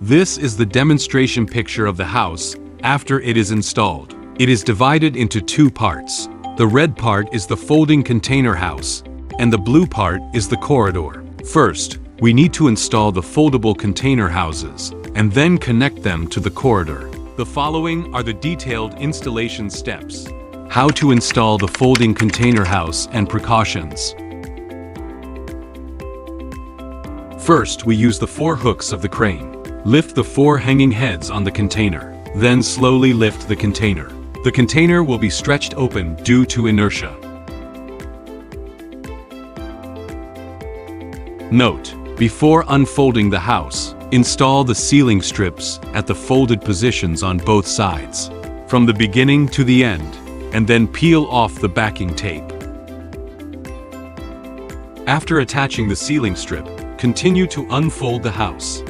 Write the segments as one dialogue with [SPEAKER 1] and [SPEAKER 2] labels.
[SPEAKER 1] This is the demonstration picture of the house after it is installed. It is divided into two parts. The red part is the folding container house, and the blue part is the corridor. First, we need to install the foldable container houses, and then connect them to the corridor. The following are the detailed installation steps. How to install the folding container house and precautions. First, we use the 4 hooks of the crane. Lift the 4 hanging heads on the container. Then slowly lift the container. The container will be stretched open due to inertia. Note: before unfolding the house, install the ceiling strips at the folded positions on both sides, from the beginning to the end, and then peel off the backing tape. After attaching the ceiling strip, continue to unfold the house.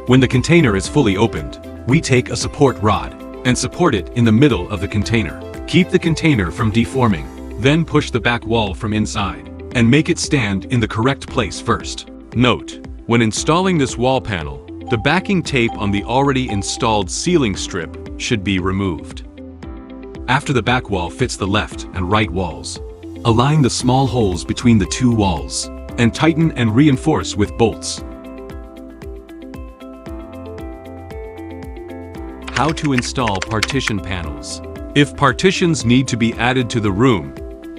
[SPEAKER 1] When the container is fully opened, we take a support rod and support it in the middle of the container. Keep the container from deforming, then push the back wall from inside, and make it stand in the correct place first. Note: when installing this wall panel, the backing tape on the already installed ceiling strip should be removed. After the back wall fits the left and right walls, align the small holes between the 2 walls, and tighten and reinforce with bolts. How to install partition panels. If partitions need to be added to the room,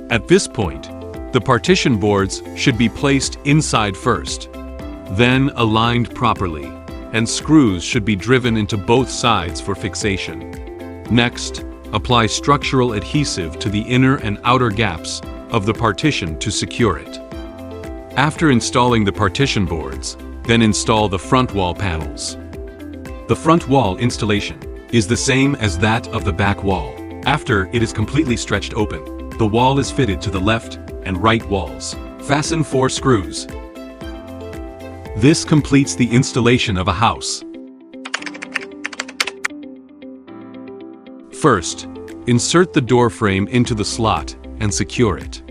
[SPEAKER 1] at this point, the partition boards should be placed inside first, then aligned properly, and screws should be driven into both sides for fixation. Next, apply structural adhesive to the inner and outer gaps of the partition to secure it. After installing the partition boards, then install the front wall panels. The front wall installation is the same as that of the back wall. After it is completely stretched open, the wall is fitted to the left and right walls. Fasten 4 screws. This completes the installation of a house. First, insert the door frame into the slot and secure it.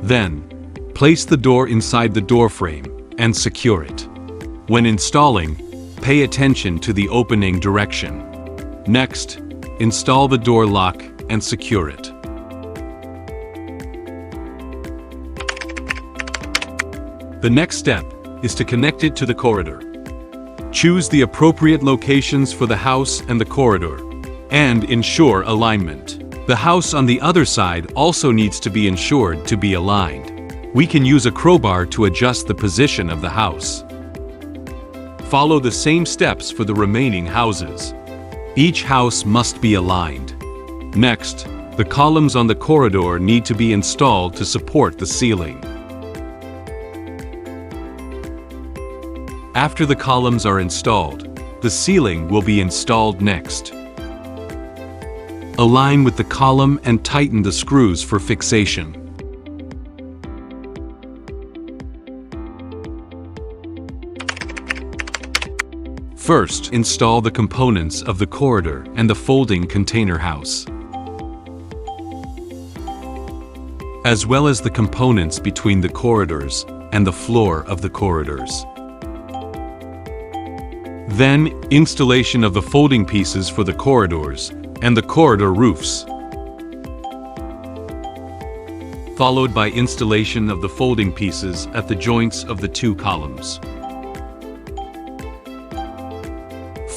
[SPEAKER 1] Then, place the door inside the door frame and secure it. When installing, pay attention to the opening direction. Next, install the door lock and secure it. The next step is to connect it to the corridor. Choose the appropriate locations for the house and the corridor, and ensure alignment. The house on the other side also needs to be ensured to be aligned. We can use a crowbar to adjust the position of the house. Follow the same steps for the remaining houses. Each house must be aligned. Next, the columns on the corridor need to be installed to support the ceiling. After the columns are installed, the ceiling will be installed next. Align with the column and tighten the screws for fixation. First, install the components of the corridor and the folding container house, as well as the components between the corridors and the floor of the corridors. Then, installation of the folding pieces for the corridors and the corridor roofs, followed by installation of the folding pieces at the joints of the 2 columns.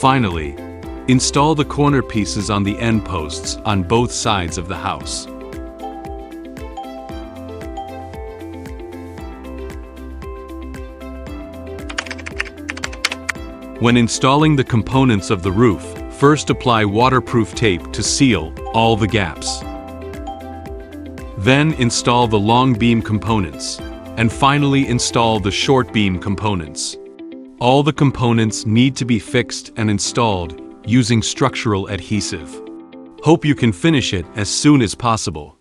[SPEAKER 1] Finally, install the corner pieces on the end posts on both sides of the house. When installing the components of the roof, first apply waterproof tape to seal all the gaps. Then install the long beam components, and finally install the short beam components. All the components need to be fixed and installed using structural adhesive. Hope you can finish it as soon as possible.